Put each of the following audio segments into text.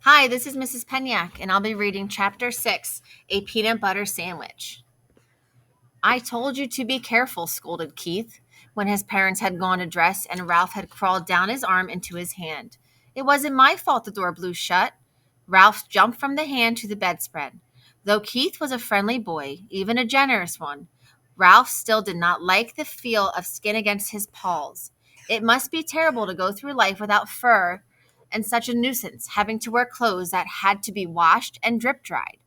Hi, this is Mrs. Penyak, and I'll be reading Chapter 6, A Peanut Butter Sandwich. I told you to be careful, scolded Keith, when his parents had gone to dress and Ralph had crawled down his arm into his hand. It wasn't my fault the door blew shut. Ralph jumped from the hand to the bedspread. Though Keith was a friendly boy, even a generous one, Ralph still did not like the feel of skin against his paws. It must be terrible to go through life without fur and such a nuisance, having to wear clothes that had to be washed and drip dried.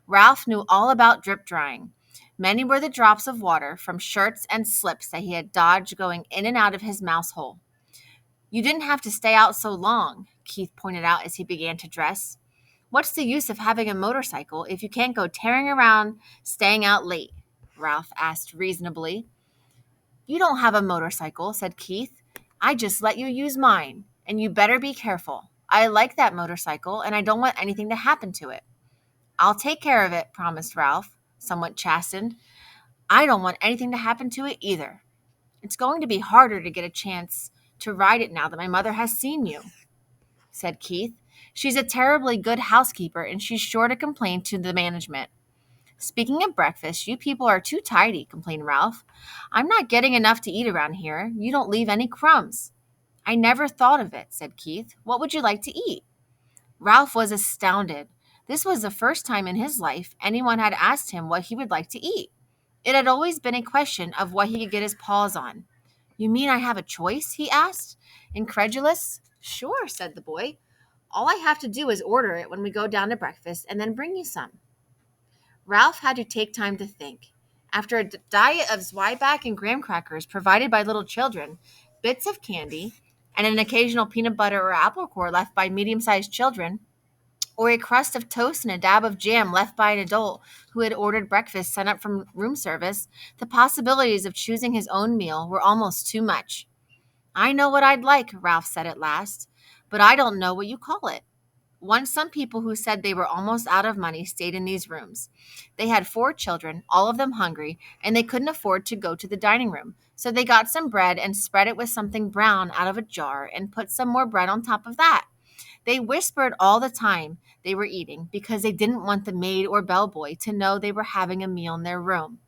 Ralph knew all about drip drying. Many were the drops of water from shirts and slips that he had dodged going in and out of his mouse hole. You didn't have to stay out so long, Keith pointed out as he began to dress. What's the use of having a motorcycle if you can't go tearing around staying out late? Ralph asked reasonably. You don't have a motorcycle, said Keith. I just let you use mine, and you better be careful. I like that motorcycle, and I don't want anything to happen to it. I'll take care of it, promised Ralph, somewhat chastened. I don't want anything to happen to it either. It's going to be harder to get a chance to ride it now that my mother has seen you, said Keith. She's a terribly good housekeeper, and she's sure to complain to the management. Speaking of breakfast, you people are too tidy, complained Ralph. I'm not getting enough to eat around here. You don't leave any crumbs. I never thought of it, said Keith. What would you like to eat? Ralph was astounded. This was the first time in his life anyone had asked him what he would like to eat. It had always been a question of what he could get his paws on. You mean I have a choice? He asked, incredulous. Sure, said the boy. All I have to do is order it when we go down to breakfast and then bring you some. Ralph had to take time to think. After a diet of Zwieback and graham crackers provided by little children, bits of candy, and an occasional peanut butter or apple core left by medium-sized children, or a crust of toast and a dab of jam left by an adult who had ordered breakfast sent up from room service, the possibilities of choosing his own meal were almost too much. I know what I'd like, Ralph said at last, but I don't know what you call it. Once some people who said they were almost out of money stayed in these rooms. They had 4 children, all of them hungry, and they couldn't afford to go to the dining room. So they got some bread and spread it with something brown out of a jar and put some more bread on top of that. They whispered all the time they were eating because they didn't want the maid or bellboy to know they were having a meal in their room.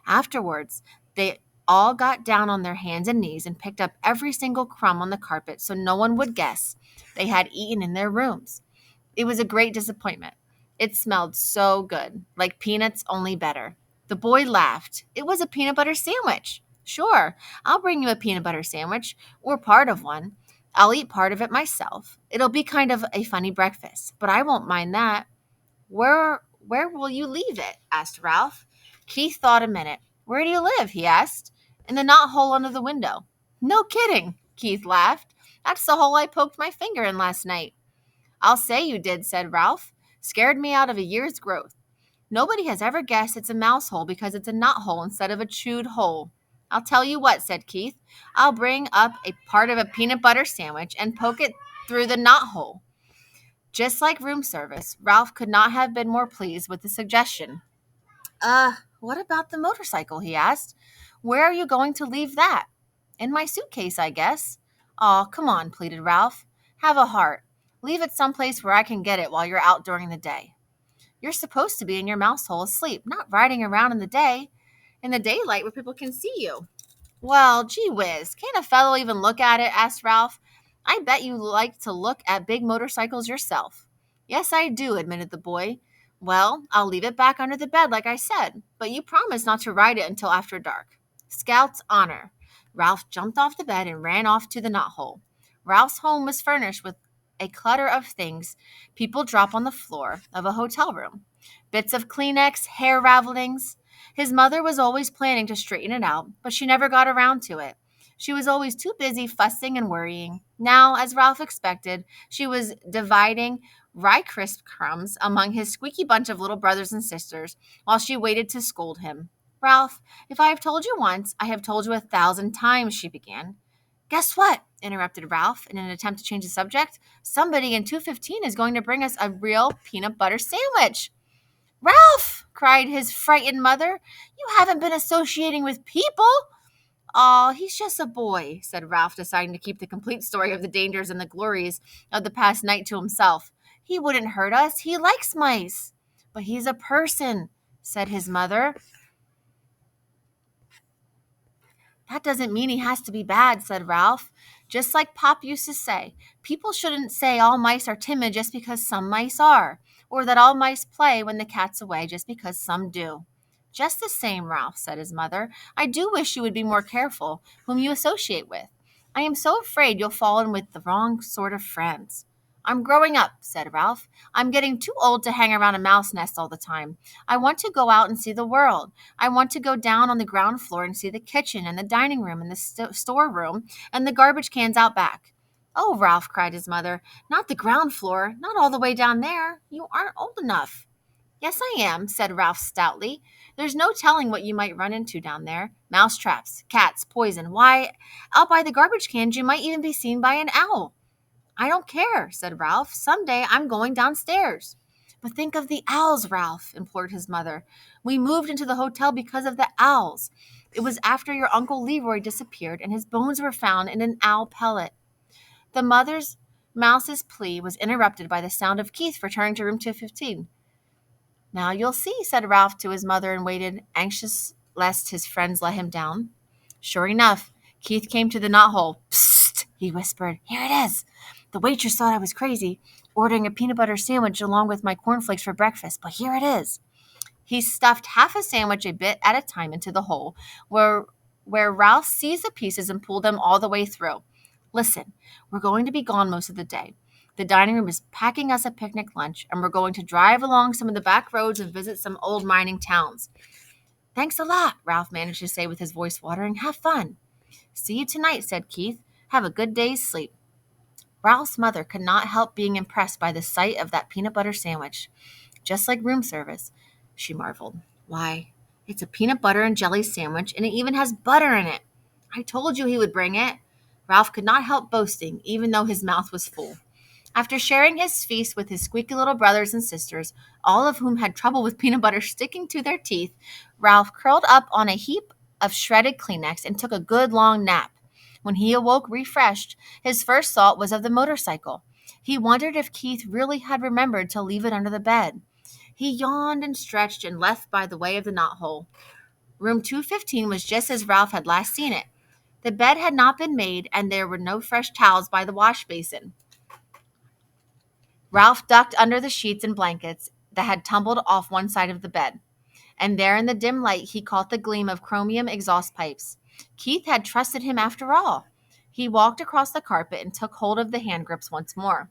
Afterwards, they all got down on their hands and knees and picked up every single crumb on the carpet so no one would guess they had eaten in their rooms. It was a great disappointment. It smelled so good, like peanuts, only better. The boy laughed. It was a peanut butter sandwich. Sure, I'll bring you a peanut butter sandwich, or part of one. I'll eat part of it myself. It'll be kind of a funny breakfast, but I won't mind that. Where will you leave it? Asked Ralph. Keith thought a minute. Where do you live? He asked. In the knot hole under the window. No kidding, Keith laughed. That's the hole I poked my finger in last night. I'll say you did, said Ralph. Scared me out of a year's growth. Nobody has ever guessed it's a mouse hole because it's a knot hole instead of a chewed hole. I'll tell you what, said Keith. I'll bring up a part of a peanut butter sandwich and poke it through the knot hole. Just like room service, Ralph could not have been more pleased with the suggestion. What about the motorcycle? He asked. Where are you going to leave that? In my suitcase, I guess. Aw, come on, pleaded Ralph. Have a heart. Leave it someplace where I can get it while you're out during the day. You're supposed to be in your mouse hole asleep, not riding around in the daylight where people can see you. Well, gee whiz, can't a fellow even look at it? Asked Ralph. I bet you like to look at big motorcycles yourself. Yes, I do, admitted the boy. Well, I'll leave it back under the bed like I said, but you promise not to ride it until after dark. Scout's honor. Ralph jumped off the bed and ran off to the knothole. Ralph's home was furnished with a clutter of things people drop on the floor of a hotel room. Bits of Kleenex, hair ravelings. His mother was always planning to straighten it out, but she never got around to it. She was always too busy fussing and worrying. Now, as Ralph expected, she was dividing rye crisp crumbs among his squeaky bunch of little brothers and sisters while she waited to scold him. Ralph, if I have told you once, I have told you 1,000 times, she began. Guess what? Interrupted Ralph in an attempt to change the subject. Somebody in 215 is going to bring us a real peanut butter sandwich. Ralph, cried his frightened mother, you haven't been associating with people. Oh, he's just a boy, said Ralph, deciding to keep the complete story of the dangers and the glories of the past night to himself. He wouldn't hurt us. He likes mice. But he's a person, said his mother. That doesn't mean he has to be bad, said Ralph. Just like Pop used to say, people shouldn't say all mice are timid just because some mice are, or that all mice play when the cat's away just because some do. Just the same, Ralph, said his mother, I do wish you would be more careful whom you associate with. I am so afraid you'll fall in with the wrong sort of friends. I'm growing up, said Ralph. I'm getting too old to hang around a mouse nest all the time. I want to go out and see the world. I want to go down on the ground floor and see the kitchen and the dining room and the storeroom and the garbage cans out back. Oh, Ralph, cried his mother, not the ground floor, not all the way down there. You aren't old enough. Yes, I am, said Ralph stoutly. There's no telling what you might run into down there. Mouse traps, cats, poison. Why, out by the garbage cans you might even be seen by an owl. I don't care, said Ralph. Someday I'm going downstairs. But think of the owls, Ralph, implored his mother. We moved into the hotel because of the owls. It was after your Uncle Leroy disappeared and his bones were found in an owl pellet. The mouse's plea was interrupted by the sound of Keith returning to room 215. Now you'll see, said Ralph to his mother and waited, anxious lest his friends let him down. Sure enough, Keith came to the knothole. Psst, he whispered. Here it is. The waitress thought I was crazy, ordering a peanut butter sandwich along with my cornflakes for breakfast, but here it is. He stuffed half a sandwich a bit at a time into the hole, where Ralph seized the pieces and pulled them all the way through. Listen, we're going to be gone most of the day. The dining room is packing us a picnic lunch, and we're going to drive along some of the back roads and visit some old mining towns. Thanks a lot, Ralph managed to say with his voice watering. Have fun. See you tonight, said Keith. Have a good day's sleep. Ralph's mother could not help being impressed by the sight of that peanut butter sandwich. Just like room service, she marveled. Why, it's a peanut butter and jelly sandwich, and it even has butter in it. I told you he would bring it. Ralph could not help boasting, even though his mouth was full. After sharing his feast with his squeaky little brothers and sisters, all of whom had trouble with peanut butter sticking to their teeth, Ralph curled up on a heap of shredded Kleenex and took a good long nap. When he awoke refreshed, his first thought was of the motorcycle. He wondered if Keith really had remembered to leave it under the bed. He yawned and stretched and left by the way of the knothole. Room 215 was just as Ralph had last seen it. The bed had not been made, and there were no fresh towels by the wash basin. Ralph ducked under the sheets and blankets that had tumbled off one side of the bed, and there in the dim light he caught the gleam of chromium exhaust pipes. Keith had trusted him after all. He walked across the carpet and took hold of the hand grips once more.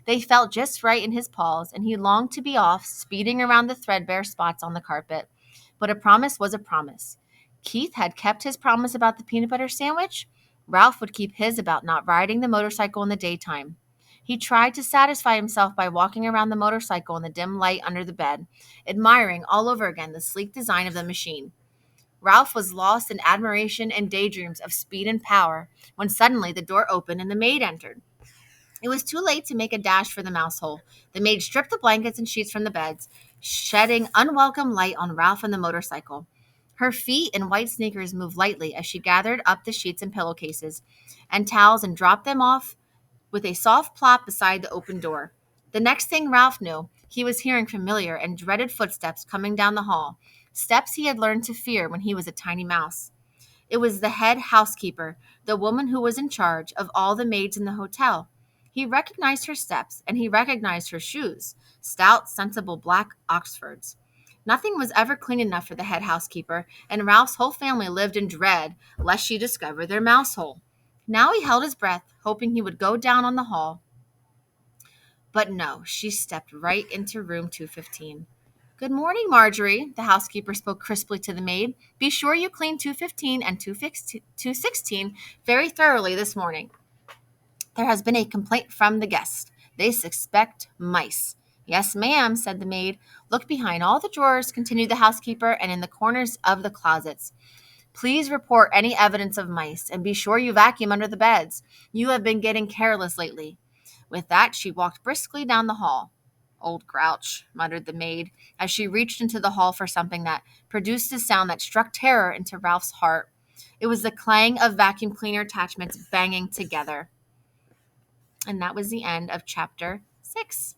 They felt just right in his paws, and he longed to be off, speeding around the threadbare spots on the carpet. But a promise was a promise. Keith had kept his promise about the peanut butter sandwich. Ralph would keep his about not riding the motorcycle in the daytime. He tried to satisfy himself by walking around the motorcycle in the dim light under the bed, admiring all over again the sleek design of the machine. Ralph was lost in admiration and daydreams of speed and power when suddenly the door opened and the maid entered. It was too late to make a dash for the mouse hole. The maid stripped the blankets and sheets from the beds, shedding unwelcome light on Ralph and the motorcycle. Her feet in white sneakers moved lightly as she gathered up the sheets and pillowcases and towels and dropped them off with a soft plop beside the open door. The next thing Ralph knew, he was hearing familiar and dreaded footsteps coming down the hall, steps he had learned to fear when he was a tiny mouse. It was the head housekeeper, the woman who was in charge of all the maids in the hotel. He recognized her steps, and he recognized her shoes, stout, sensible black Oxfords. Nothing was ever clean enough for the head housekeeper, and Ralph's whole family lived in dread lest she discover their mouse hole. Now he held his breath, hoping he would go down on the hall. But no, she stepped right into room 215. Good morning, Marjorie, the housekeeper spoke crisply to the maid. Be sure you clean 215 and 216 very thoroughly this morning. There has been a complaint from the guests. They suspect mice. Yes, ma'am, said the maid. Look behind all the drawers, continued the housekeeper, and in the corners of the closets. Please report any evidence of mice, and be sure you vacuum under the beds. You have been getting careless lately. With that, she walked briskly down the hall. Old grouch, muttered the maid, as she reached into the hall for something that produced a sound that struck terror into Ralph's heart. It was the clang of vacuum cleaner attachments banging together. And that was the end of chapter 6.